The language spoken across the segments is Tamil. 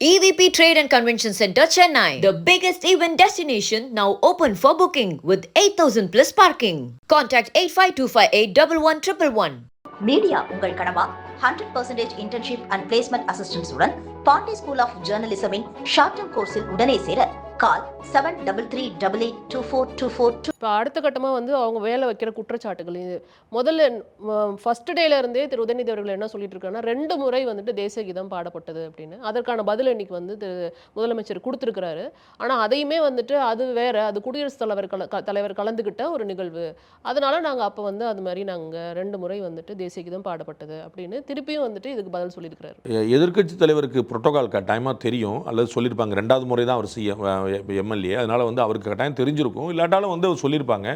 EVP Trade and Convention Center, Chennai. The biggest event destination now open for booking with 8,000 plus parking. Contact 85258 media உங்கள் கனவா? 100% இன்டர்ன்ஷிப் அண்ட் பிளேஸ்மெண்ட் அசிஸ்டன்ஸ் உடன் பாண்டி ஸ்கூல் ஆஃப் ஜேர்னலிசமின் ஷார்ட் டர்ம் கோர்ஸில் உடனே சேர கால் 73382424. இப்போ அடுத்த கட்டமாக வந்து அவங்க வேலை வைக்கிற குற்றச்சாட்டுகள் இது முதல்ல ஃபர்ஸ்ட் டேல இருந்தே திரு உதயநிதி அவர்கள் என்ன சொல்லிட்டு இருக்காங்கன்னா 2 முறை வந்துட்டு தேசிய கீதம் பாடப்பட்டது அப்படின்னு அதற்கான பதில் இன்னைக்கு வந்து முதலமைச்சர் கொடுத்துருக்கிறாரு. ஆனால் அதையுமே வந்துட்டு அது வேற, அது குடியரசுத் தலைவர் கலந்துக்கிட்ட ஒரு நிகழ்வு, அதனால நாங்கள் அப்போ வந்து அது மாதிரி நாங்கள் 2 முறை வந்துட்டு தேசிய கீதம் பாடப்பட்டது அப்படின்னு திருப்பியும் வந்துட்டு இதுக்கு பதில் சொல்லியிருக்கிறாரு. எதிர்க்கட்சி தலைவருக்கு புரோட்டோகால் கட்டாயமாக தெரியும் அல்லது சொல்லியிருப்பாங்க. 2வது முறை தான் அவர் எம்எல்ஏ, அதனால் வந்து அவருக்கு கட்டாயம் தெரிஞ்சிருக்கும். இல்லாட்டாலும் வந்து அவர் சொல்லியிருப்பாங்க.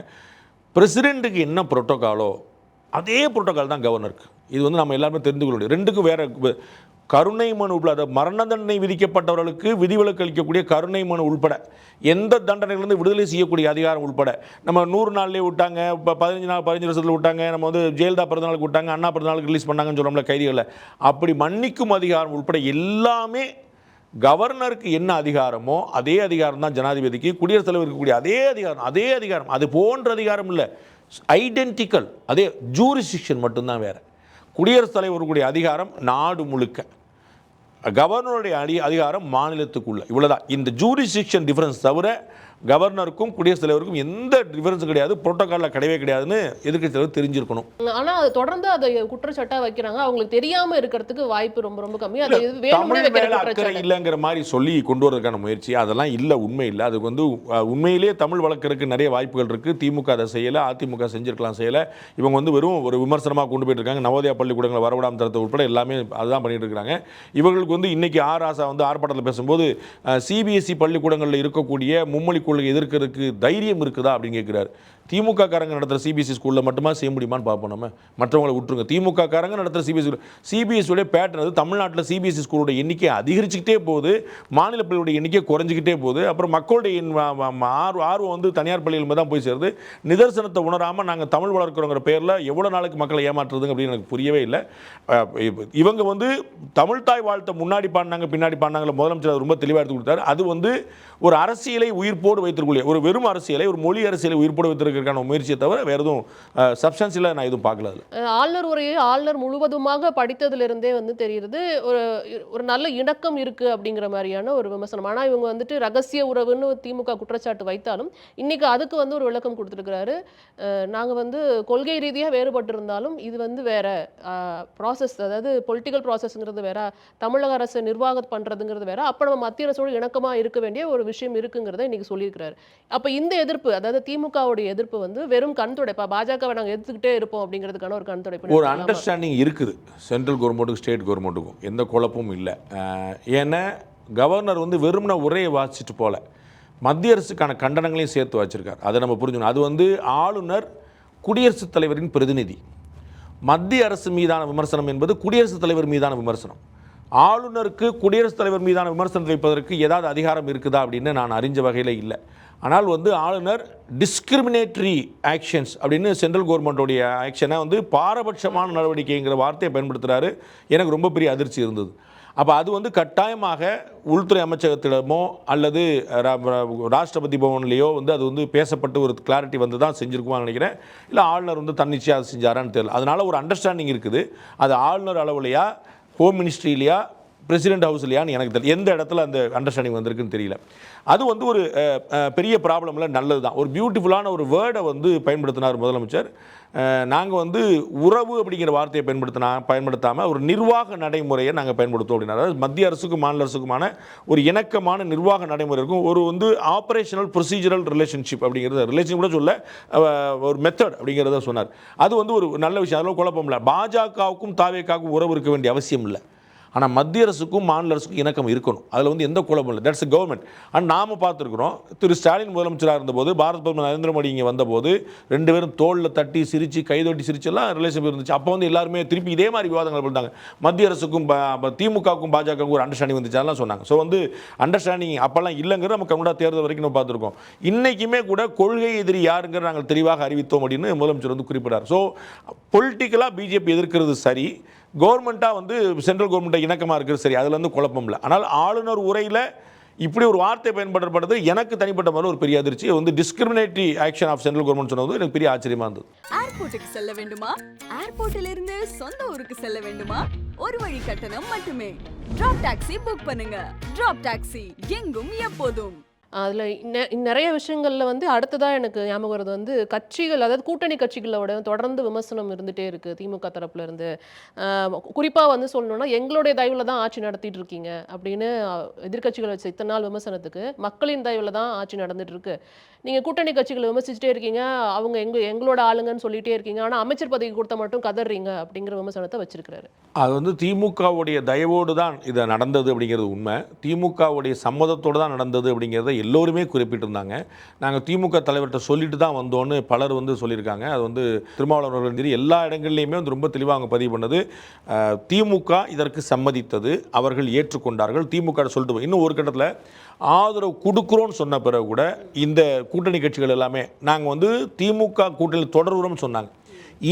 பிரசிடெண்ட்டுக்கு என்ன புரோட்டோகாலோ அதே புரோட்டோகால் தான் கவர்னருக்கு. இது வந்து நம்ம எல்லாருமே தெரிந்து கொள்ள முடியும். 2க்கும் வேறு கருணை மனு உட்பட மரண தண்டனை விதிக்கப்பட்டவர்களுக்கு விதிவிலக்கு அளிக்கக்கூடிய கருணை மனு உள்பட எந்த தண்டனையிலிருந்து விடுதலை செய்யக்கூடிய அதிகாரம் உள்பட நம்ம 100 நாள்லேயே விட்டாங்க, இப்போ 15 வருஷத்தில் விட்டாங்க, நம்ம வந்து ஜெயலலிதா பிறந்தநாளுக்கு விட்டாங்க, அண்ணா பிறந்தநாளுக்கு ரிலீஸ் பண்ணாங்கன்னு சொல்கிறோம்ல கைதிகளை. அப்படி மன்னிக்கும் அதிகாரம் உள்பட எல்லாமே கவர்னருக்கு என்ன அதிகாரமோ அதே அதிகாரம் தான் ஜனாதிபதிக்கு, குடியரசுத் தலைவருக்கு இருக்கக்கூடிய அதே அதிகாரம் அது போன்ற அதிகாரம் இல்லை, ஐடென்டிக்கல். அதே ஜூரிஸ்டிக்ஷன் மட்டும்தான் வேறு. குடியரசுத் தலைவருக்குரிய அதிகாரம் நாடு முழுக்க, கவர்னருடைய அதிகாரம் மாநிலத்துக்குள்ள, இவ்வளோதான். இந்த ஜூரிஸ்டிக்ஷன் டிஃபரன்ஸ் தவிர கவர்னருக்கும் குடியரசுத் தலைவருக்கும் எந்த டிஃபரன்ஸும் கிடையாது, புரோட்டோகாலில் கிடையவே கிடையாதுன்னு எதிர்க்கட்சி தலைவர் தெரிஞ்சிருக்கணும். ஆனால் அது தொடர்ந்து அதை குற்றச்சாட்டாக வைக்கிறாங்க. அவங்களுக்கு தெரியாமல் இருக்கிறதுக்கு வாய்ப்பு ரொம்ப ரொம்ப கம்மி. அது தமிழ் மேலே அக்கறை இல்லைங்கிற மாதிரி சொல்லி கொண்டு வரதுக்கான முயற்சி அதெல்லாம் இல்லை, உண்மை இல்லை. அதுக்கு வந்து உண்மையிலேயே தமிழ் வளர்க்கறதுக்கு நிறைய வாய்ப்புகள் இருக்குது. திமுக அதை செய்யலை, அதிமுக செஞ்சிருக்கலாம், செய்யலை. இவங்க வந்து வெறும் ஒரு விமர்சனமாக கொண்டு போயிட்டு இருக்காங்க. நவோதயா பள்ளிக்கூடங்களை வரவிடாமல் தரத்தை உட்பட எல்லாமே அதுதான் பண்ணிட்டு இருக்காங்க. இவங்களுக்கு வந்து இன்னைக்கு ஆசா வந்து ஆர்ப்பாட்டத்தில் பேசும்போது சிபிஎஸ்இ பள்ளிக்கூடங்களில் இருக்கக்கூடிய மும்மொழி கொள்கை எதிர்க்கிறதுக்கு தைரியம் இருக்குதா அப்படின்னு கேட்குறாரு. திமுக காரங்க நடத்துகிற சிபிஎஸ்சி ஸ்கூலில் மட்டுமா செய்ய முடியுமான்னு பார்ப்போம். நம்ம மற்றவங்களை விட்டுருங்க. திமுக காரங்க நடத்துகிற சிபிஎஸ்சியோட பேட்டர்ன் அது. தமிழ்நாட்டில் சிபிஎஸ்சி ஸ்கூலோட எண்ணிக்கை அதிகரிச்சுக்கிட்டே போகுது, மாநில பள்ளியோட எண்ணிக்கை குறைஞ்சிக்கிட்டே போகுது. அப்புறம் மக்களுடைய ஆர்வம் வந்து தனியார் பள்ளிகள் தான் போய் சேருது. நிதர்சனத்தை உணராமல் நாங்கள் தமிழ் வளர்க்குறோங்கிற பேரில் எவ்வளோ நாளுக்கு மக்களை ஏமாற்றுறதுங்க அப்படின்னு எனக்கு புரியவே இல்லை. இவங்க வந்து தமிழ் தாய் வாழ்த்தை முன்னாடி பாடினாங்க பின்னாடி பாடினாங்கள முதலமைச்சர் ரொம்ப தெளிவாக எடுத்து கொடுத்தாரு. அது வந்து ஒரு அரசியலை உயிர்ப்போடு வைத்திருக்கக்கூடிய ஒரு வெறும் அரசியலை, ஒரு மொழி அரசியலை உயிர்ப்போடு வைத்திருக்க முயற்சியை தவிர வேற எதுவும் சப்ஸ்டன்ஸ் இல்லை. நான் எதுவும் பார்க்கல. ஆளுநர் உரையை ஆளுநர் முழுவதுமாக படித்ததிலிருந்தே வந்து தெரியுது ஒரு நல்ல இணக்கம் இருக்கு அப்படிங்கிற மாதிரியான ஒரு விமர்சனம். ஆனால் இவங்க வந்துட்டு ரகசிய உறவுன்னு திமுக குற்றச்சாட்டு வைத்தாலும் இன்னைக்கு அதுக்கு வந்து ஒரு விளக்கம் கொடுத்துருக்கிறாரு. நாங்கள் வந்து கொள்கை ரீதியாக வேறுபட்டு இருந்தாலும் இது வந்து வேற ப்ராசஸ், அதாவது பொலிட்டிக்கல் ப்ராசஸ்ங்கிறது வேற, தமிழக அரசு நிர்வாகம் பண்ணுறதுங்கிறது வேற, அப்போ நம்ம மத்திய அரசோடு இணக்கமாக இருக்க வேண்டிய ஒரு விஷயம் இருக்குங்கிறத இன்னைக்கு சொல்லியிருக்கிறாரு. அப்போ இந்த எதிர்ப்பு, அதாவது திமுகவுடைய எதிர்ப்பு வந்து வெறும் கண் துடைப்பா, பாஜகவை நாங்கள் எடுத்துக்கிட்டே இருப்போம் அப்படிங்கிறதுக்கான ஒரு கண் துடைப்பு, ஒரு அண்டர்ஸ்டாண்டிங் இருக்குது சென்ட்ரல் கவர்மெண்ட்டுக்கும் ஸ்டேட் கவர்மெண்ட்டுக்கும், எந்த குழப்பமும் இல்லை. ஏன்னா கவர்னர் வந்து வெறும்ன உரையை வாசிச்சுட்டு போல மத்திய அரசுக்கான கண்டனங்களையும் சேர்த்து வச்சிருக்கார். அதை நம்ம புரிஞ்சுக்கணும். அது வந்து ஆளுநர் குடியரசுத் தலைவரின் பிரதிநிதி. மத்திய அரசு மீதான விமர்சனம் என்பது குடியரசுத் தலைவர் மீதான விமர்சனம். ஆளுநருக்கு குடியரசுத் தலைவர் மீதான விமர்சனத்தை வைப்பதற்கு ஏதாவது அதிகாரம் இருக்குதா அப்படின்னு நான் அறிஞ்ச வகையில் இல்லை. ஆனால் வந்து ஆளுநர் டிஸ்கிரிமினேட்டரி ஆக்ஷன்ஸ் அப்படின்னு சென்ட்ரல் கவர்மெண்ட்டோடைய ஆக்ஷனை வந்து பாரபட்சமான நடவடிக்கைங்கிற வார்த்தையை பயன்படுத்துகிறாரு. எனக்கு ரொம்ப பெரிய அதிர்ச்சி இருந்தது. அப்போ அது வந்து கட்டாயமாக உள்துறை அமைச்சகத்திடமோ அல்லது ராஷ்டிரபதி பவன்லேயோ வந்து அது வந்து பேசப்பட்டு ஒரு கிளாரிட்டி வந்து தான் செஞ்சுருக்குமான்னு நினைக்கிறேன். இல்லை ஆளுநர் வந்து தன்னிச்சையாக அதை செஞ்சாரான்னு தெரியல. அதனால் ஒரு அண்டர்ஸ்டாண்டிங் இருக்குது. அது ஆளுநர் அளவுலையா, ஹோம் மினிஸ்ட்ரியிலையா, பிரசிடென்ட் ஹவுஸ்லையான்னு எனக்கு தெரியல. எந்த இடத்துல அந்த அண்டர்ஸ்டாண்டிங் வந்திருக்குன்னு தெரியல. அது வந்து ஒரு பெரிய ப்ராப்ளமில் நல்லது தான். ஒரு பியூட்டிஃபுல்லான ஒரு வேர்டை வந்து பயன்படுத்தினார் முதலமைச்சர். நாங்கள் வந்து உறவு அப்படிங்கிற வார்த்தையை பயன்படுத்தாமல் ஒரு நிர்வாக நடைமுறையை நாங்கள் பயன்படுத்தோம் அப்படின்னா, அதாவது மத்திய அரசுக்கும் மாநில அரசுக்குமான ஒரு இணக்கமான நிர்வாக நடைமுறை இருக்கும். ஒரு வந்து ஆப்ரேஷனல் ப்ரொசீஜரல் ரிலேஷன்ஷிப் அப்படிங்கிறது, ரிலேஷன் கூட சொல்ல, ஒரு மெத்தட் அப்படிங்கிறத சொன்னார். அது வந்து ஒரு நல்ல விஷயம், அதில் குழப்பம் இல்லை. பாஜகவுக்கும் தாவேக்காவுக்கும் உறவு இருக்க வேண்டிய அவசியம் இல்லை. ஆனால் மத்திய அரசுக்கும் மாநில அரசுக்கும் இணக்கம் இருக்கணும். அதில் வந்து எந்த குழப்பம் இல்லை. That's government. அண்ட் நாம் பார்த்துருக்குறோம், திரு ஸ்டாலின் முதலமைச்சராக இருந்தபோது, பாரத பிரதமர் நரேந்திர மோடி இங்கே வந்தபோது 2 பேரும் தோளில் தட்டி சிரித்து கைதொட்டி சிரிச்செல்லாம் ரிலேஷன் இருந்துச்சு. அப்போ வந்து எல்லாருமே திருப்பி இதே மாதிரி விவாதங்கள் பண்ணிட்டாங்க. மத்திய அரசுக்கும் திமுகவுக்கும் பாஜகவுக்கும் ஒரு அண்டர்ஸ்டாண்டிங் வந்துச்சு, அதெல்லாம் சொன்னாங்க. ஸோ வந்து அண்டர்ஸ்டாண்டிங் அப்போல்லாம் இல்லைங்கிறது நம்ம கம்யூனிஸ்ட் தேர்தல் வரைக்கும் நம்ம பார்த்துருக்கோம். இன்றைக்குமே கூட கொள்கை எதிரி யாருங்கிற நாங்கள் தெளிவாக அறிவித்தோம் அப்படின்னு முதலமைச்சர் வந்து குறிப்பிட்டார். ஸோ பொலிட்டிக்கலாக பிஜேபி எதிர்க்கிறது சரி, கவர்மெண்ட்டாக வந்து சென்ட்ரல் கவர்மெண்ட்டை இணக்கமாக இருக்குது, சரி, அதில் வந்து குழப்பம் இல்லை. ஆனால் ஆளுநர் உரையில் இப்படி ஒரு வார்த்தை பயன்படுத்தப்படுறது எனக்கு தனிப்பட்ட முறையில் ஒரு பெரிய அதிர்ச்சி. வந்து discriminatory action of central government சொன்னது எனக்கு பெரிய ஆச்சரியமாக இருந்தது. ஏர்போர்ட்டுக்கு செல்ல வேண்டுமா? ஏர்போர்ட்டில் இருந்து சொந்த ஊருக்கு செல்ல வேண்டுமா? ஒரு வழி கட்டணம் மட்டுமே. டிராப் டாக்ஸி புக் பண்ணுங்க. டிராப் டாக்ஸி எங்கும் எப்போதும். அதில் நிறைய விஷயங்களில் வந்து அடுத்ததாக எனக்கு ஞாபகம் வருது வந்து கட்சிகள், அதாவது கூட்டணி கட்சிகளோட தொடர்ந்து விமர்சனம் இருந்துகிட்டே இருக்குது திமுக தரப்புல இருந்து. குறிப்பாக வந்து சொல்லணும்னா எங்களுடைய தயவில் தான் ஆட்சி நடத்திட்டு இருக்கீங்க அப்படின்னு எதிர்கட்சிகள் வச்சு இத்தனை நாள் விமர்சனத்துக்கு மக்களின் தயவில் தான் ஆட்சி நடந்துட்டு இருக்கு. நீங்கள் கூட்டணி கட்சிகளை விமர்சிச்சுட்டே இருக்கீங்க, அவங்க எங்களோட ஆளுங்கன்னு சொல்லிட்டே இருக்கீங்க, ஆனால் அமைச்சர் பதவி கொடுத்தா மட்டும் கதறீங்க அப்படிங்கிற விமர்சனத்தை வச்சிருக்கிறாரு. அது வந்து திமுகவுடைய தயவோடு தான் இது நடந்தது அப்படிங்கிறது உண்மை. திமுகவுடைய சம்மதத்தோடு தான் நடந்தது அப்படிங்கிறத எல்லோருமே குறிப்பிட்டிருந்தாங்க. நாங்கள் திமுக தலைவர்கிட்ட சொல்லிட்டு தான் வந்தோன்னு பலர் வந்து சொல்லியிருக்காங்க. அது வந்து திருமாவளவர்கள் சரி எல்லா இடங்கள்லையுமே வந்து ரொம்ப தெளிவாக அவங்க பதிவு பண்ணது, திமுக இதற்கு சம்மதித்தது, அவர்கள் ஏற்றுக்கொண்டார்கள். திமுக சொல்லிட்டு இன்னும் ஒரு கட்டத்தில் ஆதரவு கொடுக்குறோன்னு சொன்ன பிறகு கூட இந்த கூட்டணி கட்சிகள் எல்லாமே நாங்கள் வந்து திமுக கூட்டணியில் தொடர்கிறோம்னு சொன்னாங்க.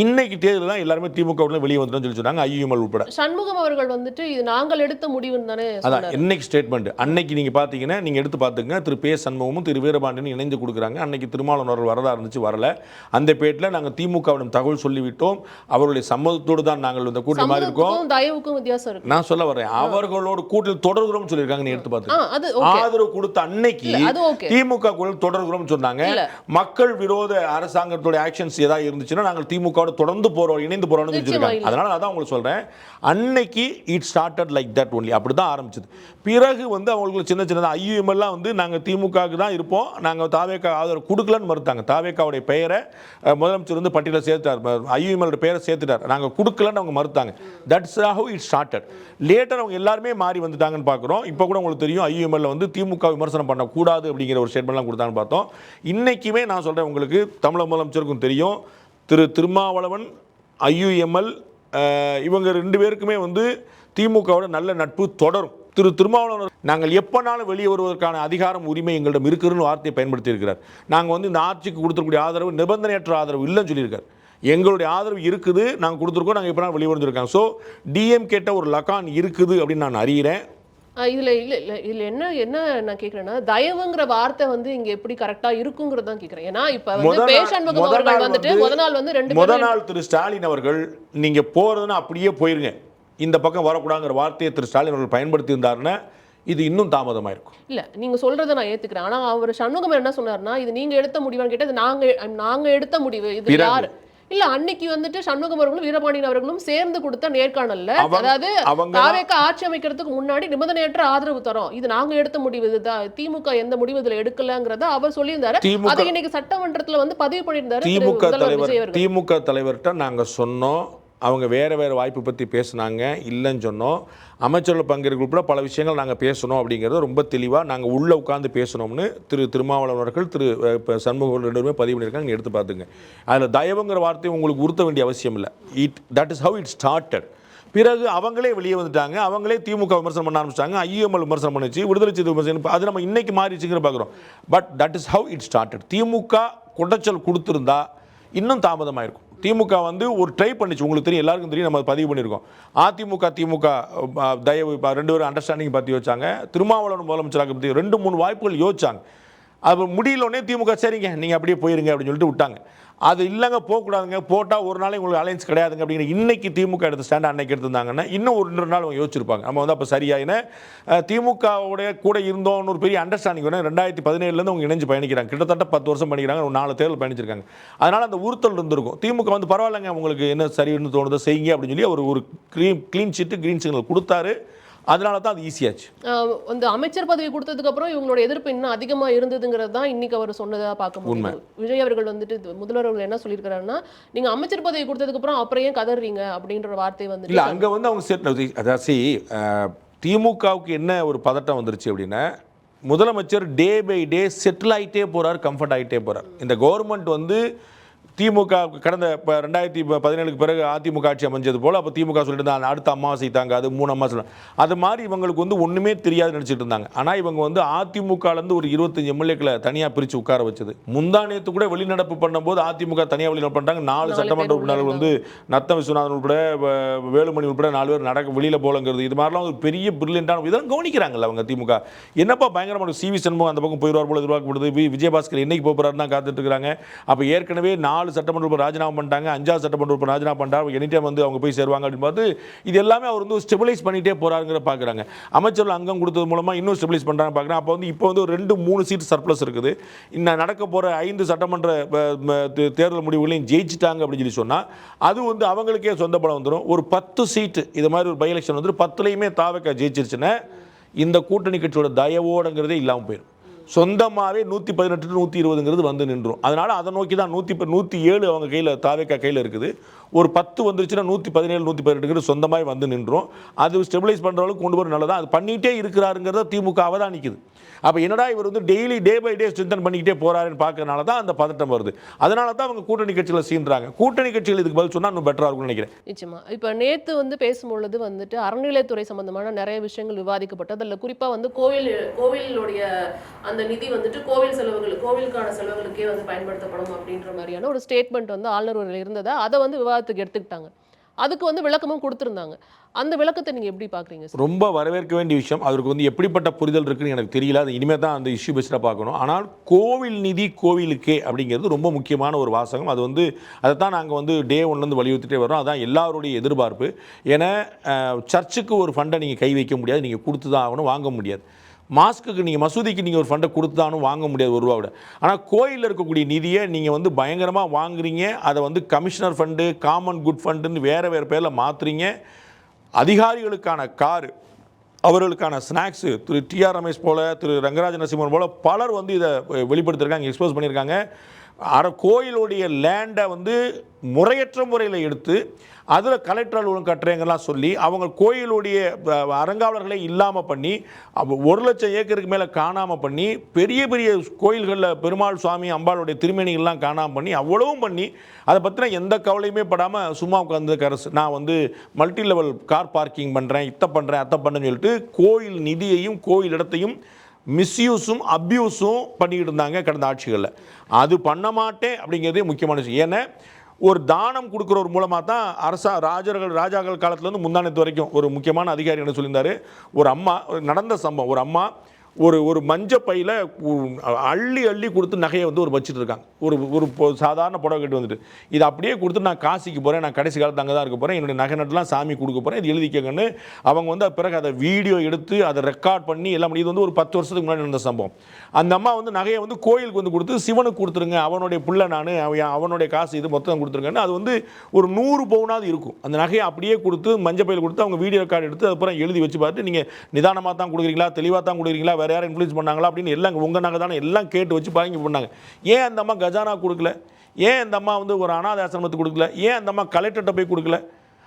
இன்னைக்கு தேர்தல் தான் எல்லாருமே திமுக வெளியே வந்துடும் சொல்லி சொன்னாங்க, ஐயுமல் உட்பட. சண்முகம் அவர்கள் வந்துட்டு இது நாங்கள் எடுத்த முடிவுன்னு தானே அதான் இன்னைக்கு ஸ்டேட்மெண்ட். அன்னைக்கு நீங்கள் பார்த்தீங்கன்னா நீங்கள் எடுத்து பார்த்துங்க, திரு பே சண்முகமும் திரு வீரபாண்டியனும் இணைந்து கொடுக்குறாங்க. அன்னைக்கு திருமாவளவர்கள் வரதா இருந்துச்சு, வரல. அந்த பேட்டில் நாங்கள் திமுகவிடம் தகவல் சொல்லிவிட்டோம், அவர்களுடைய சம்மதத்தோடு தான் நாங்கள் இந்த கூட்டணி மாதிரி இருக்கோம். தயவுக்கும் வித்தியாசம் இருக்கு. நான் சொல்ல வரேன், அவர்களோட கூட்டணி தொடர்கிறோம் சொல்லியிருக்காங்க. நீ எடுத்து பார்த்து ஆதரவு கொடுத்த அன்னைக்கு திமுக தொடர்கிறோம் சொன்னாங்க. மக்கள் விரோத அரசாங்கத்தோட ஆக்ஷன்ஸ் ஏதாவது இருந்துச்சுன்னா நாங்கள் திமுக தொடர்ந்து போறோம், இணைந்து போறோம்னு சொல்லிருக்காங்க. அதனால அதான் உங்களுக்கு சொல்றேன், அன்னைக்கு it started like that only, அப்படிதான் ஆரம்பிச்சது. பிறகு வந்து அவங்களுக்கு சின்ன சின்ன ஐயுஎம்எல்லாம் வந்து நாங்கள் திமுகவுக்கு தான் இருப்போம், நாங்கள் தாவேக்கா ஆதரவு கொடுக்கலன்னு மறுத்தாங்க. தாவேக்காவுடைய பெயரை முதலமைச்சர் வந்து பட்டியலில் சேர்த்தார், ஐயுஎம்எல் பெயரை சேர்த்துட்டார், நாங்கள் கொடுக்கலன்னு அவங்க மறுத்தாங்க. That's how it started. Later அவங்க எல்லாருமே மாறி வந்துட்டாங்கன்னு பார்க்குறோம். இப்போ கூட உங்களுக்கு தெரியும், ஐயுஎம்எல் வந்து திமுக விமர்சனம் பண்ணக்கூடாது அப்படிங்கிற ஒரு ஸ்டேட்மெண்ட்லாம் கொடுத்தாங்கன்னு பார்த்தோம். இன்னைக்குமே நான் சொல்கிறேன் உங்களுக்கு, தமிழக முதலமைச்சருக்கும் தெரியும், திரு திருமாவளவன், ஐயுஎம்எல் இவங்க ரெண்டு பேருக்குமே வந்து திமுகவோட நல்ல நட்பு தொடரும். திரு திருமாவளவன் நாங்கள் எப்போனாலும் வெளியே வருவதற்கான அதிகாரம் உரிமை எங்களிடம் இருக்குன்னு வார்த்தையை பயன்படுத்தி இருக்கிறார். நாங்கள் வந்து இந்த ஆட்சிக்கு கொடுத்துருக்கூடிய ஆதரவு நிபந்தனையற்ற ஆதரவு இல்லைன்னு சொல்லியிருக்காரு. எங்களுடைய ஆதரவு இருக்குது, நாங்கள் கொடுத்துருக்கோம், நாங்கள் எப்போனா வெளியே வந்துருக்காங்க. ஸோ டிஎம் கேட்ட ஒரு லகான் இருக்குது அப்படின்னு நான் அறிகிறேன். இதில் என்ன நான் கேட்குறேன்னா, தயவுங்கிற வார்த்தை வந்து இங்க எப்படி கரெக்டா இருக்குங்கிறது தான் கேட்குறேன். ஏன்னா இப்போ வந்து பேஷண்முகம் அவர்கள் வந்துட்டு முதல் நாள் திரு ஸ்டாலின் அவர்கள் நீங்க போறதுன்னா அப்படியே போயிருங்க, இந்த பக்கம் வரக்கூடாதுங்கிற வார்த்தையை திரு ஸ்டாலின் அவர்கள் பயன்படுத்தி இருந்தாருன்னா இது இன்னும் தாமதமாக இருக்கும். இல்லை, நீங்கள் சொல்கிறத நான் ஏற்றுக்கிறேன். ஆனால் அவர் சண்முகம் என்ன சொன்னார்னா, இது நீங்கள் எடுத்த முடிவான்னு கேட்டால் நாங்கள் எடுத்த முடிவு, இது யார் இல்ல அன்னைக்கு வந்துட்டு சண்முகம் அவர்களும் வீரபாண்டியன் அவர்களும் சேர்ந்து கொடுத்த நேர்காணல்ல, அதாவது தாவேக்கா ஆட்சி அமைக்கிறதுக்கு முன்னாடி நிபந்தனையற்ற ஆதரவு தரோம், இது நாங்க எடுத்த முடிவு, இதுதான் திமுக எந்த முடிவு இதுல எடுக்கலங்கிறத அவர் சொல்லியிருந்தாரு. அதை இன்னைக்கு சட்டமன்றத்துல வந்து பதிவு பண்ணியிருந்தாரு. திமுக தலைவர்கிட்ட நாங்க சொன்னோம், அவங்க வேறு வாய்ப்பு பற்றி பேசுனாங்க, இல்லைன்னு சொன்னோம். அமைச்சர்கள் பங்கேற்க உட்பட பல விஷயங்கள் நாங்கள் பேசணும் அப்படிங்கிறத ரொம்ப தெளிவாக நாங்கள் உள்ளே உட்காந்து பேசணும்னு திரு திருமாவளவர்கள் திரு சண்முகம் ரெண்டு பேருமே பதிவு பண்ணியிருக்காங்க. நீங்கள் எடுத்து பார்த்துங்க. அதில் தயவுங்கிற வார்த்தையை உங்களுக்கு உறுத்த வேண்டிய அவசியம் இல்லை. That is how it started. பிறகு அவங்களே வெளியே வந்துட்டாங்க, அவங்களே திமுக விமர்சனம் பண்ண ஆரம்பிச்சிட்டாங்க, ஐயுஎம்எல் விமர்சனம் பண்ணிச்சு, விடுதலை சிறுத்தை விமர்சனம், அது நம்ம இன்னைக்கு மாறிச்சுங்கிற பார்க்குறோம். But that is how it started. DMK குடைச்சல் கொடுத்துருந்தா இன்னும் தாமதமாக இருக்கும். திமுக வந்து ஒரு ட்ரை பண்ணிச்சு, உங்களுக்கு தெரியும், எல்லாருக்கும் தெரியும், நம்ம பதிவு பண்ணியிருக்கோம். அதிமுக திமுக தயவு ரெண்டு பேரும் அண்டர்ஸ்டாண்டிங் பற்றி யோசிச்சாங்க, திருமாவளவன் முதலமைச்சராக பற்றி 2-3 வாய்ப்புகள் யோசிச்சாங்க. அது முடியலோடனே திமுக சரிங்க நீங்கள் அப்படியே போயிருங்க அப்படின்னு சொல்லிட்டு விட்டாங்க. அது இல்லைங்க, போகக்கூடாதுங்க, போட்டால் ஒரு நாளைக்கு உங்களுக்கு அலைன்ஸ் கிடையாதுங்க அப்படிங்கிற இன்னைக்கு திமுக எடுத்த ஸ்டாண்ட் அன்னைக்கு எடுத்திருந்தாங்கன்னா இன்னும் ஒரு 2 நாள் அவங்க யோசிச்சிருப்பாங்க. நம்ம வந்து அப்போ சரியாயின திமுகவுடைய கூட இருந்தோன்னு ஒரு பெரிய அண்டர்ஸ்டாண்டிங் வேணும். 2017 அவங்க இணைஞ்சு பயணிக்கிறாங்க, கிட்டத்தட்ட 10 வருஷம் பண்ணிக்கிறாங்க, ஒரு 4 தேர்தல் பயணிச்சிருக்காங்க. அதனால் அந்த உறுத்தல் இருந்திருக்கும். திமுக வந்து பரவாயில்லைங்க, உங்களுக்கு என்ன சரின்னு தோணுதோ செய்யுங்க அப்படின்னு சொல்லி ஒரு க்ளீன் ஷீட்டு கிரீன் சிக்னல் கொடுத்தாரு. அதனால தான் அது ஈஸியாச்சு. அந்த அமைச்சர் பதவி கொடுத்ததுக்கு அப்புறம் இவங்களோட எதிர்ப்பு இன்னும் அதிகமா இருந்ததுங்கிறது தான் இன்னைக்கு அவர் சொன்னதா பார்க்க முடியும். விஜய் அவர்கள் வந்துட்டு முதல்வர் அவர்கள் என்ன சொல்லியிருக்காருன்னா, நீங்க அமைச்சர் பதவி கொடுத்ததுக்கு அப்புறம் ஏன் கதறீங்க அப்படின்ற வார்த்தை வந்து இல்ல. அங்க வந்து அவங்க அதாவது திமுகவுக்கு என்ன ஒரு பதட்டம் வந்துருச்சு அப்படின்னா, முதலமைச்சர் டே பை டே செட்டில் ஆகிட்டே போறார், கம்ஃபர்ட் ஆகிட்டே போறார். இந்த கவர்மெண்ட் வந்து திமுக கடந்த 2017 பிறகு அதிமுக ஆட்சி அமைஞ்சது போல் அப்போ திமுக சொல்லிட்டு இருந்தாங்க அடுத்த அமாவாசை தாங்காது 3 அமாவாசை. அது மாதிரி இவங்களுக்கு வந்து ஒன்றுமே தெரியாது நினச்சிட்டு இருந்தாங்க. ஆனால் இவங்க வந்து அதிமுகலேருந்து ஒரு 25 எம்எல்ஏக்களை தனியாக பிரித்து உட்கார வச்சது. முந்தானேத்து கூட வெளிநடப்பு பண்ணும்போது அதிமுக தனியாக வெளிநடப்பு பண்ணிட்டாங்க. 4 சட்டமன்ற உறுப்பினர்கள் வந்து நத்தம் விஸ்வநாதன் உட்பட வேலுமணி உட்பட 4 பேர் வெளியில் போலங்கிறது இது மாதிரிலாம் ஒரு பெரிய பிரில்லியண்டான இதெல்லாம் கவனிக்கிறாங்கல்ல அவங்க திமுக. என்னப்பா பயங்கரமான சிவி சண்முகம் அந்த பக்கம் போயிடுவார் போல எதிர்பார்க்கப்படுது. விஜயபாஸ்கர் என்னைக்கு போகிறாரு தான் காத்துட்டு இருக்காங்க. அப்போ ஏற்கனவே 4 சட்டமன்ற உறுப்பினர் ராஜினாமா பண்ணிட்டாங்க, 5வது சட்டமன்ற உறுப்பினர் ராஜினாமா பண்ணிட்டார். எனி டைம் வந்து அவங்க போய் சேருவாங்க அப்படின்னு பார்த்து இது எல்லாமே அவர் வந்து ஸ்டெபிலைஸ் பண்ணிட்டே போறாருங்கிற பார்க்குறாங்க. அமைச்சர்கள் அங்கம் கொடுத்தது மூலமாக இன்னும் ஸ்டெபிலைஸ் பண்ணுறாங்க பார்க்குறாங்க. அப்போ வந்து இப்போ வந்து ஒரு 2-3 சீட் சர்ப்ளஸ் இருக்குது. இன்னும் நடக்க போகிற 5 சட்டமன்ற தேர்தல் முடிவுகளையும் ஜெயிச்சிட்டாங்க அப்படின்னு சொல்லி சொன்னால் அது வந்து அவங்களுக்கே சொந்த பலம் வந்துடும். ஒரு 10 சீட்டு இது மாதிரி ஒரு பை எலெக்ஷன் வந்து 10லையுமே தாவக ஜெயிச்சிருச்சுன்னா இந்த கூட்டணி கட்சியோட தயவோடுங்கிறதே இல்லாமல் போயிடும். சொந்தமாகவே 118-120 வந்து நின்றும். அதனால் அதை நோக்கி தான் 107 அவங்க கையில் தாவேக்கா கையில் இருக்குது. ஒரு 10 வந்துருச்சுன்னா 117-118 சொந்தமாக வந்து நின்றும். அது ஸ்டெபிலைஸ் பண்ணுற அளவுக்கு கொண்டு வர நல்லதான். அது பண்ணிகிட்டே இருக்கிறாருங்கிறத திமுக அவதானிக்குது. அப்போ என்னடா இவர் வந்து daily day by day strengthen பண்ணிக்கிட்டே போறாருன்னு பார்க்கறனால தான் அந்த பதட்டம் வருது. அதனால தான் அவங்க கூட்டணி கட்சிகளை சீன்றாங்க. கூட்டணி கட்சிகள் இதுக்கு பதில் சொன்னால் இன்னும் பெட்டராக இருக்கும்னு நினைக்கிறேன். நிச்சயமா. இப்போ நேற்று வந்து பேசும்பொழுது வந்துட்டு அறநிலையத்துறை சம்பந்தமான நிறைய விஷயங்கள் விவாதிக்கப்பட்டது. அதில் குறிப்பாக வந்து கோவிலுடைய அந்த நிதி வந்துட்டு கோவில் செலவுகள் கோவிலுக்கான செலவுகளுக்கே வந்து பயன்படுத்தப்படும் அப்படின்ற மாதிரியான ஒரு ஸ்டேட்மெண்ட் வந்து ஆளுநர் உரையில் இருந்ததை அதை வந்து விவாதத்துக்கு எடுத்துக்கிட்டாங்க. அதுக்கு வந்து விளக்கமும் கொடுத்துருந்தாங்க. அந்த விளக்கத்தை நீங்கள் எப்படி பார்க்குறீங்க? ரொம்ப வரவேற்க வேண்டிய விஷயம். அவருக்கு வந்து எப்படிப்பட்ட புரிதல் இருக்குன்னு எனக்கு தெரியல. அது இனிமேல் தான் அந்த இஷ்யூ பெஸ்ட்டாக பார்க்கணும். ஆனால் கோவில் நிதி கோவிலுக்கே அப்படிங்கிறது ரொம்ப முக்கியமான ஒரு வாசகம். அது வந்து அதை தான் நாங்கள் வந்து டே 1லேருந்து வலியுறுத்திட்டே வரோம். அதான் எல்லாருடைய எதிர்பார்ப்பு. ஏன்னா சர்ச்சுக்கு ஒரு ஃபண்டை நீங்கள் கை வைக்க முடியாது, நீங்கள் கொடுத்து தான் ஆகணும், வாங்க முடியாது. மாஸ்க்குக்கு நீங்கள் மசூதிக்கு நீங்கள் ஒரு ஃபண்டை கொடுத்தானும் வாங்க முடியாது 1 ரூபாவோட. ஆனால் கோயிலில் இருக்கக்கூடிய நிதியை நீங்கள் வந்து பயங்கரமாக வாங்குறீங்க. அதை வந்து கமிஷனர் ஃபண்டு, காமன் குட் ஃபண்டுன்னு வேறு பேரில் மாற்றுறீங்க. அதிகாரிகளுக்கான காரு, அவர்களுக்கான ஸ்நாக்ஸு, திரு டிஆர் ரமேஷ் போல், திரு ரங்கராஜ நரசிம்மன் போல் பலர் வந்து இதை வெளிப்படுத்தியிருக்காங்க, எக்ஸ்போஸ் பண்ணியிருக்காங்க. கோயிலுடைய லேண்டை வந்து முறையற்ற முறையில் எடுத்து அதில் கலெக்டர் அலுவலகம் கட்டுறேங்கெல்லாம் சொல்லி அவங்க கோயிலுடைய அறங்காவலர்களை இல்லாமல் பண்ணி 1,00,000 ஏக்கருக்கு மேலே காணாமல் பண்ணி பெரிய பெரிய கோயில்களில் பெருமாள் சுவாமி அம்பாளுடைய திருமேனிகள்லாம் காணாமல் பண்ணி அவ்வளவும் பண்ணி அதை பற்றின எந்த கவலையுமே படாமல் சும்மா உட்காந்து அரசு நான் வந்து மல்டி லெவல் கார் பார்க்கிங் பண்ணுறேன், இத்தை பண்ணுறேன், அத்தை பண்ணுறேன்னு சொல்லிட்டு கோயில் நிதியையும் கோயில் இடத்தையும் மிஸ்யூஸும் அப்யூஸும் பண்ணிக்கிட்டு இருந்தாங்க கடந்த ஆட்சிகளில். அது பண்ண மாட்டேன் அப்படிங்கிறதே முக்கியமான விஷயம். ஏன்னா ஒரு தானம் கொடுக்குறவர் மூலமாக தான் ராஜாக்கள் காலத்துலேருந்து முந்தானத்து வரைக்கும் ஒரு முக்கியமான அதிகாரி என்ன சொல்லியிருந்தார். ஒரு அம்மா நடந்த சம்பவம், ஒரு அம்மா ஒரு மஞ்ச பையில் அள்ளி கொடுத்து நகையை வந்து ஒரு வச்சுட்டு இருக்காங்க. ஒரு சாதாரண புடவை கட்டி வந்துட்டு இதை அப்படியே கொடுத்து நான் காசிக்கு போகிறேன், நான் கடைசி காலத்து அங்கே தான் இருக்க போகிறேன், என்னுடைய நகை நட்டுலாம் சாமி கொடுக்க போகிறேன், இது எழுதிக்கங்கன்னு அவங்க வந்து பிறகு அதை வீடியோ எடுத்து அதை ரெக்கார்ட் பண்ணி எல்லாம் இது வந்து ஒரு 10 வருஷத்துக்கு முன்னாடி நடந்த சம்பவம். அந்த அம்மா வந்து நகையை வந்து கோயிலுக்கு வந்து கொடுத்து சிவனுக்கு கொடுத்துருங்க, அவனுடைய பிள்ளை நான், அவனுடைய காசு இது மொத்தம் கொடுத்துருங்கன்னு அது வந்து ஒரு 100 பவுனாவது இருக்கும். அந்த நகையை அப்படியே கொடுத்து மஞ்சள் பையில் கொடுத்து அவங்க வீடியோ ரெக்கார்டு எடுத்து அதுக்கப்புறம் எழுதி வச்சு பார்த்து நீங்கள் நிதானமாக தான் கொடுக்குறீங்களா, தெளிவாக தான் கொடுக்குறீங்களா, வேறு யாரும் இன்ஃப்ளூயன்ஸ் பண்ணாங்களா அப்படின்னு எல்லாம் உங்கள் நகை தானே எல்லாம் கேட்டு வச்சு பாருங்க பண்ணாங்க. ஏன் அந்த அம்மா கஜானா கொடுக்கல? ஏன் அந்த அம்மா வந்து ஒரு அனாதை ஆசிரமத்துக்கு கொடுக்கல? ஏன் அந்த அம்மா கலெக்டர்கிட்ட போய் கொடுக்கல?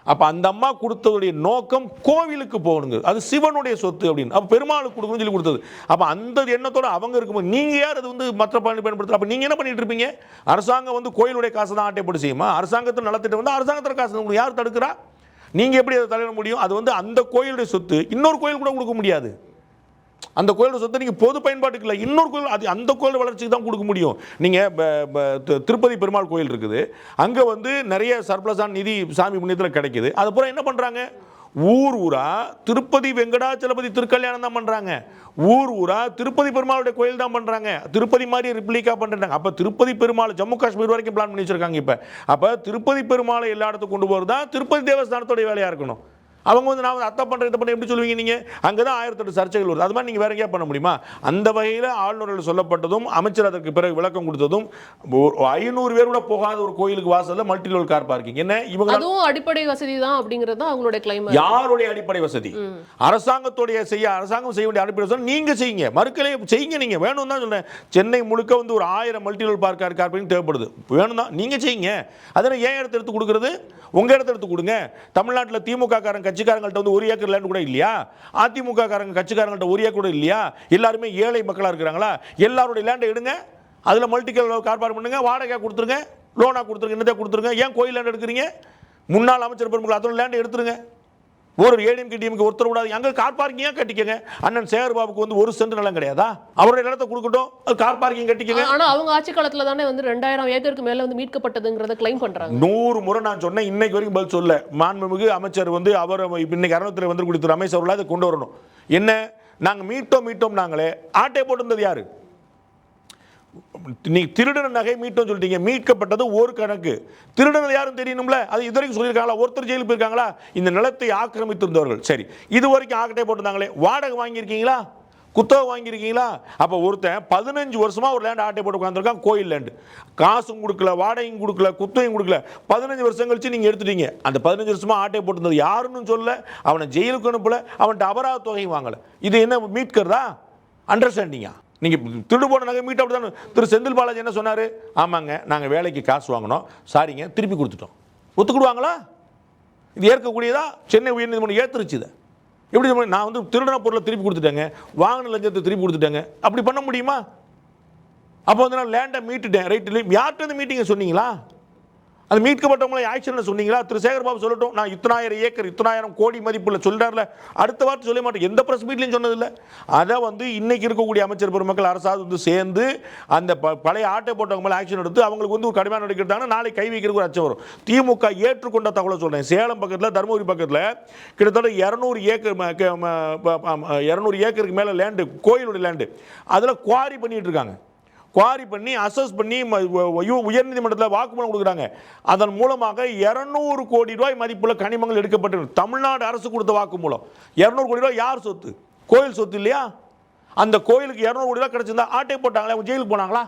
அப்போ அந்த அம்மா கொடுத்ததுடைய நோக்கம் கோவிலுக்கு போகணுங்க, அது சிவனுடைய சொத்து அப்படின்னு. அப்போ பெருமாளுக்கு கொடுக்கணும்னு சொல்லி கொடுத்தது. அப்போ அந்த எண்ணத்தோடு அவங்க இருக்கும்போது நீங்கள் யார் அது வந்து மற்ற பயன்படுத்தலாம்? அப்போ நீங்கள் என்ன பண்ணிட்டு இருப்பீங்க? அரசாங்கம் வந்து கோயிலுடைய காசை தான் ஆட்டைப்பட்டு செய்யுமா? அரசாங்கத்தில் நலத்திட்டம் வந்து அரசாங்கத்தில் காசு யார் தடுக்கிறா? நீங்கள் எப்படி அதை தலையிட முடியும்? அது வந்து அந்த கோயிலுடைய சொத்து இன்னொரு கோயில் கூட கொடுக்க முடியாது. அந்த கோயிலோட சொத்தை நீங்கள் பொது பயன்பாட்டுக்கு இல்லை, இன்னொரு கோயில் அது அந்த கோயில் வளர்ச்சிக்கு தான் கொடுக்க முடியும். நீங்கள் திருப்பதி பெருமாள் கோயில் இருக்குது, அங்கே வந்து நிறைய சர்ப்ளஸான நிதி சாமி புண்ணியத்தில் கிடைக்குது. அதுக்கப்புறம் என்ன பண்ணுறாங்க? ஊரா திருப்பதி வெங்கடாச்சலபதி திருக்கல்யாணம் தான் பண்ணுறாங்க, ஊரா திருப்பதி பெருமாளுடைய கோயில் தான் பண்ணுறாங்க, திருப்பதி மாதிரி ரிப்ளிகா பண்ணுறாங்க. அப்போ திருப்பதி பெருமாள் ஜம்மு காஷ்மீர் வரைக்கும் பிளான் பண்ணி வச்சுருக்காங்க. இப்போ அப்போ திருப்பதி பெருமாளை எல்லா இடத்துக்கும் கொண்டு போகிறது தான் திருப்பதி தேவஸ்தானத்தோடைய வேலையாக இருக்கணும். அவங்க வந்து நான் அத்தை பண்ணுறேன் இதை பண்ண எப்படி சொல்லுவீங்க நீங்கள்? அங்கே தான் 1008 சர்ச்சைகள் வருது. அது மாதிரி நீங்கள் வேற எங்கேயா பண்ண முடியுமா? அந்த வகையில் ஆளுநர்கள் சொல்லப்பட்டதும் அமைச்சர் அதற்கு பிறகு விளக்கம் கொடுத்ததும் 500 பேர் கூட போகாத ஒரு கோயிலுக்கு வாசலில் மல்டி லெவல் கார் பார்க்கிங் என்ன? இவங்க அதுவும் அடிப்படை வசதி தான் அப்படிங்கிறது தான் அவங்களுடைய கிளைம். யாருடைய அடிப்படை வசதி? அரசாங்கத்துடைய அரசாங்கம் செய்ய வேண்டிய அடிப்படை வசதி நீங்கள் செய்யுங்க, மறுக்கலை செய்யுங்க. நீங்கள் வேணும் தான் சொல்கிறேன். சென்னை முழுக்க வந்து ஒரு 1000 மல்டி லெவல் கார் பார்க்கிங் தேவைப்படுது, வேணும் தான் நீங்கள் செய்யுங்க. அதனால் ஏன் இடத்த எடுத்து கொடுக்குறது? உங்கள் இடத்த எடுத்து கொடுங்க. தமிழ்நாட்டில் திமுக காரங்க கட்சிக்காரங்கள்ட்ட வந்து 1 ஏக்கர் லேண்ட் கூட இல்லையா? அதிமுக காரங்க கட்சிக்காரங்கள்ட்ட 1 ஏக்கர் கூட இல்லையா? எல்லாருமே ஏழை மக்களாக இருக்கிறாங்களா? எல்லாருடைய லேண்டை எடுங்க, அதில் மல்டி கார் பார்க் பண்ணுங்க, வாடகை கொடுத்துருங்க, லோனாக கொடுத்துருங்க, என்னத்தை கொடுத்துருங்க. ஏன் கோயில் லேண்ட் எடுக்கிறீங்க? முன்னாள் அமைச்சர் பெருமக்கள் அத்தனை லேண்ட் எடுத்துருங்க. ஒரு ஏடிஎம்கே டிஎம்கே ஒருத்தர் விடாது. அங்கே கார் பார்க்கிங்காக கட்டிக்கங்க. அண்ணன் சேகர் பாபுக்கு வந்து ஒரு சென்ட் நிலம் கிடையாதா? அவருடைய நிலத்தை கொடுக்கட்டும், அது கார் பார்க்கிங் கட்டிக்கங்க. ஆனால் அவங்க ஆட்சி காலத்தில் தானே வந்து 2000 ஏக்கருக்கு மேலே வந்து மீட்கப்பட்டதுங்கிறத கிளைம் பண்ணுறாங்க. 100 முறை நான் சொன்னேன், இன்னைக்கு வரைக்கும் பதில் சொல்ல. மாண்புமிகு அமைச்சர் வந்து அவர் இன்னைக்கு அறநூத்தில் வந்து கொடுத்துரு அமைச்சர் அவர்களாக அதை கொண்டு வரணும். என்ன நாங்கள் மீட்டோம் நாங்களே, ஆட்டை போட்டிருந்தது யாரு? நீ திருடன நகை மீட்டோம் சொல்லிட்டீங்க, மீட்கப்பட்டது ஒரு கணக்கு. திருடனது யாரும் தெரியணும்ல, அது இது வரைக்கும் சொல்லியிருக்காங்களா? ஒருத்தர் ஜெயிலுக்கு போயிருக்காங்களா? இந்த நிலத்தை ஆக்கிரமித்திருந்தவர்கள். சரி, இது வரைக்கும் ஆட்டை போட்டிருந்தாங்களே, வாடகை வாங்கியிருக்கீங்களா? குத்தகை வாங்கியிருக்கீங்களா? அப்போ ஒருத்தன் 15 வருஷமா ஒரு லேண்ட் ஆட்டை போட்டு உட்காந்துருக்கான், கோயில் லேண்டு. காசும் கொடுக்கல, வாடகையும் கொடுக்கல, குத்தகையும் கொடுக்கல. 15 வருஷம் கழிச்சு நீங்கள் எடுத்துட்டீங்க. அந்த 15 வருஷமா ஆட்டை போட்டிருந்தது யாருன்னு சொல்ல, அவனை ஜெயிலுக்கு அனுப்பல, அவன்கிட்ட அபராத தொகையும் வாங்கலை. இது என்ன மீட்கிறதா? அண்டர்ஸ்டாண்டிங்கா? நீங்கள் திருடு போன நகை மீட் அப்படி தான். திரு செந்தில் பாலாஜி என்ன சொன்னார்? ஆமாங்க, நாங்கள் வேலைக்கு காசு வாங்கினோம், சாரிங்க, திருப்பி கொடுத்துட்டோம். ஒத்துக்கிடுவாங்களா? இது ஏற்கக்கூடியதா? சென்னை உயர்நீதிமன்றம் ஏற்றுருச்சு. இதை எப்படி நான் வந்து திருடன பொருளை திருப்பி கொடுத்துட்டேங்க, வாங்கின லஞ்சத்தை திருப்பி கொடுத்துட்டேங்க, அப்படி பண்ண முடியுமா? அப்போ வந்து நான் லேண்டை மீட்டுட்டேன், ரைட் இல்லை, யார்கிட்ட வந்து மீட்டிங்க சொன்னீங்களா? அது மீட்கப்பட்டவங்களை ஆக்ஷன் சொன்னீங்களா? திரு சேகர் பாபு சொல்லட்டும், நான் 1000 ஏக்கர் 1000 கோடி மதிப்புள்ள சொல்றாருல, அடுத்த வார்த்தை சொல்ல மாட்டேன், எந்த பிரஸ் மீட்லையும் சொன்னதில்லை. அதை வந்து இன்னைக்கு இருக்கக்கூடிய அமைச்சர் பெருமக்கள் அரசாவது வந்து சேர்ந்து அந்த பழைய ஆட்டை போட்டவங்க மேலே ஆக்ஷன் எடுத்து அவங்களுக்கு வந்து ஒரு கடுமையான நடவடிக்கை எடுத்தாங்கன்னா நாளை கை வைக்கிறதுக்கு ஒரு அச்சம் வரும். திமுக ஏற்றுக்கொண்ட தகவலை சொல்றேன். சேலம் பக்கத்தில், தருமபுரி பக்கத்தில் கிட்டத்தட்ட 200 ஏக்கருக்கு மேலே லேண்டு, கோயிலுடைய லேண்டு, அதில் குவாரி பண்ணிட்டு இருக்காங்க. குவாரி பண்ணி அசஸ் பண்ணி உயர்நீதிமன்றத்தில் வாக்குமூலம் கொடுக்குறாங்க. அதன் மூலமாக 200 கோடி ரூபாய் மதிப்புள்ள கனிமங்கள் எடுக்கப்பட்டு தமிழ்நாடு அரசு கொடுத்த வாக்குமூலம். 200 கோடி ரூபாய் யார் சொத்து? கோயில் சொத்து இல்லையா? அந்த கோயிலுக்கு 200 கோடி ரூபாய் கிடைச்சிருந்தா ஆட்டை போட்டாங்களா? அவங்க ஜெயிலுக்கு போனாங்களா?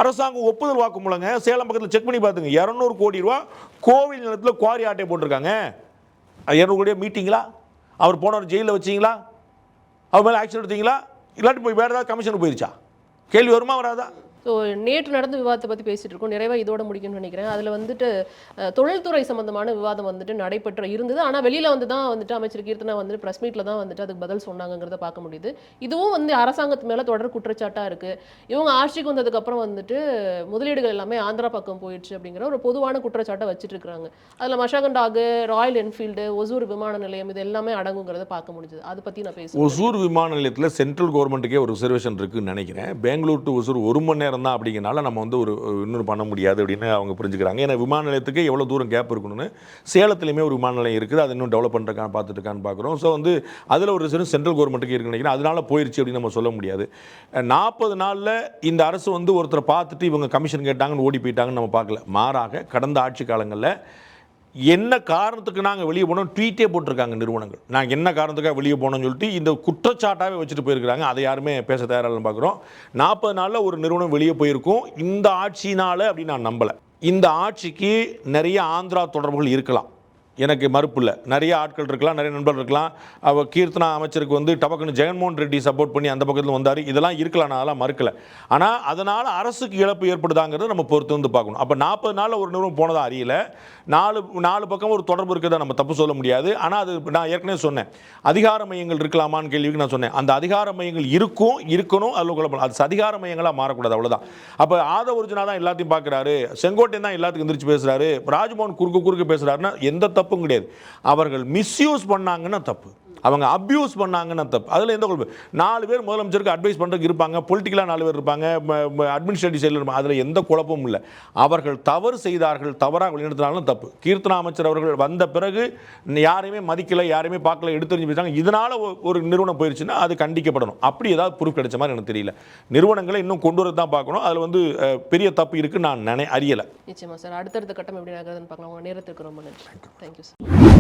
அரசாங்கம் ஒப்புதல் வாக்குமூலங்க. சேலம் பக்கத்தில் செக் பண்ணி பார்த்துங்க. 200 கோடி ரூபாய் கோவில் நிலத்தில் குவாரி ஆட்டை போட்டிருக்காங்க. 200 கோடியாக மீட்டிங்களா? அவர் போனவர் ஜெயிலில் வச்சிங்களா? அவர் மேலே ஆக்ஷன் எடுத்தீங்களா? இல்லாட்டி போய் வேறு ஏதாவது கமிஷனுக்கு போயிருச்சா? கேள்வி வருமா வராதா? ஸோ நேற்று நடந்த விவாதத்தை பற்றி பேசிகிட்டு இருக்கோம். நிறைவாக இதோட முடிக்கும்னு நினைக்கிறேன். அதில் வந்துட்டு தொழில்துறை சம்மந்தமான விவாதம் வந்துட்டு நடைபெற்று இருந்தது. ஆனால் வெளியில் வந்து தான் வந்துட்டு அமைச்சர் கீர்த்தனா வந்துட்டு ப்ரெஸ் மீட்டில் தான் வந்துட்டு அதுக்கு பதில் சொன்னாங்கிறத பார்க்க முடியுது. இதுவும் வந்து அரசாங்கத்து மேலே தொடர் குற்றச்சாட்டாக இருக்குது. இவங்க ஆட்சிக்கு வந்ததுக்கப்புறம் வந்துட்டு முதலீடுகள் எல்லாமே ஆந்திரா பக்கம் போயிடுச்சு அப்படிங்கிற ஒரு பொதுவான குற்றச்சாட்டை வச்சுட்டு இருக்காங்க. அதில் மஷகண்டாகு, ராயல் என்ஃபீல்டு, ஒசூர் விமான நிலையம் இது எல்லாமே அடங்குங்கிறத பார்க்க முடிஞ்சது. அதை பற்றி நான் பேசுகிறேன். ஒசூர் விமான நிலையத்தில் சென்ட்ரல் கவர்மெண்ட்டுக்கே ஒரு ரிசர்வேஷன் இருக்குன்னு நினைக்கிறேன். பெங்களூர் டு ஒசூர் 1 மணி நேரம் தான் அப்படிங்கிறனால நம்ம வந்து ஒரு இன்னொரு பண்ண முடியாது அப்படின்னு அவங்க புரிஞ்சுக்கிறாங்க. ஏன்னா விமான நிலையத்துக்கு எவ்வளோ தூரம் கேப் இருக்கணும்னு சேலத்துலேயுமே ஒரு விமான நிலையம் இருக்குது, அது இன்னும் டெவலப் பண்ணுறக்கான்னு பார்த்துட்டுருக்கான்னு பார்க்குறோம். ஸோ வந்து அதில் ஒரு சென்ட்ரல் கவர்மெண்ட்டுக்கு இருக்குன்னு நினைக்கிறேன். அதனால போயிடுச்சு அப்படின்னு நம்ம சொல்ல முடியாது. 40 நாளில் இந்த அரசு வந்து ஒருத்தரை பார்த்துட்டு இவங்க கமிஷன் கேட்டாங்கன்னு ஓடி போயிட்டாங்கன்னு நம்ம பார்க்கல. மாறாக கடந்த ஆட்சி காலங்களில் என்ன காரணத்துக்கு நாங்கள் வெளியே போனோம் ட்வீட்டே போட்டிருக்காங்க நிறுவனங்கள். நாங்கள் என்ன காரணத்துக்காக வெளியே போனோம்னு சொல்லிட்டு இந்த குற்றச்சாட்டாகவே வச்சுட்டு போயிருக்கிறாங்க. அதை யாருமே பேச தயாராக பார்க்குறோம். 40 நாளில் ஒரு நிறுவனம் வெளியே போயிருக்கும் இந்த ஆட்சினால் அப்படின்னு நான் நம்பலை. இந்த ஆட்சிக்கு நிறைய ஆந்திரா தொடர்புகள் இருக்கலாம், எனக்கு மறுப்பு இல்லை. நிறைய ஆட்கள் இருக்கலாம், நிறைய நண்பர்கள் இருக்கலாம். அவர் கீர்த்தனா அமைச்சருக்கு வந்து டபக்குன்னு ஜெகன்மோகன் ரெட்டி சப்போர்ட் பண்ணி அந்த பக்கத்தில் வந்தார். இதெல்லாம் இருக்கலாம், நான் அதெல்லாம் மறுக்கலை. ஆனால் அதனால் அரசுக்கு இழப்பு ஏற்படுதாங்கிறத நம்ம பொறுத்து வந்து பார்க்கணும். அப்போ 40 நாளில் ஒரு நிறுவனம் போனதா அறியல. 4 பக்கம் ஒரு தொடர்பு இருக்கிறத நம்ம தப்பு சொல்ல முடியாது. ஆனால் அது நான் ஏற்கனவே சொன்னேன், அதிகார மையங்கள் இருக்கலாமான்னு கேள்விக்கு நான் சொன்னேன். அந்த அதிகார மையங்கள் இருக்கணும், அதில் குழப்பம். அது அதிகார மையங்களாக மாறக்கூடாது, அவ்வளோதான். அப்போ ஆதவ அர்ஜுனா தான் எல்லாத்தையும் பார்க்குறாரு, செங்கோட்டையன் தான் எல்லாத்துக்கும் எந்திரிச்சு பேசுகிறாரு, ராஜ்மோகன் குறுக்கு பேசுகிறாருன்னா எந்த தப்பும் கிடையாது. அவர்கள் மிஸ்யூஸ் பண்ணாங்கன்னா தப்பு, அவங்க அப்யூஸ் பண்ணாங்கன்னா தப்பு. அதில் எந்த குழப்பம்? 4 பேர் முதலமைச்சருக்கு அட்வைஸ் பண்ணுறதுக்கு இருப்பாங்க, பொலிட்டிக்கலாக 4 பேர் இருப்பாங்க, அட்மினிஸ்ட்ரேட்டிவ் சைடில் இருப்பாங்க. அதில் எந்த குழப்பமும் இல்லை. அவர்கள் தவறு செய்தார்கள், தவறாக வழிநடத்தினாலும் தப்பு. கீர்த்தனா அமைச்சர் அவர்கள் வந்த பிறகு யாரையுமே மதிக்கலை, யாரையுமே பார்க்கல, எடுத்துரிஞ்சு போயிட்டாங்க. இதனால் ஒரு நிறுவனம் போயிடுச்சுன்னா அது கண்டிக்கப்படணும். அப்படி ஏதாவது ப்ரூஃப் கிடைச்ச மாதிரி எனக்கு தெரியல. நிறுவனங்களை இன்னும் கொண்டு வரது தான் பார்க்கணும். அதில் வந்து பெரிய தப்பு இருக்குன்னு நான் அறியலை. நிச்சயமா சார். அடுத்தடுத்த கட்டம் எப்படி நகருதுன்னு பார்க்கலாம். உங்கள் நேரத்துக்கு ரொம்ப நன்றி. Thank you sir.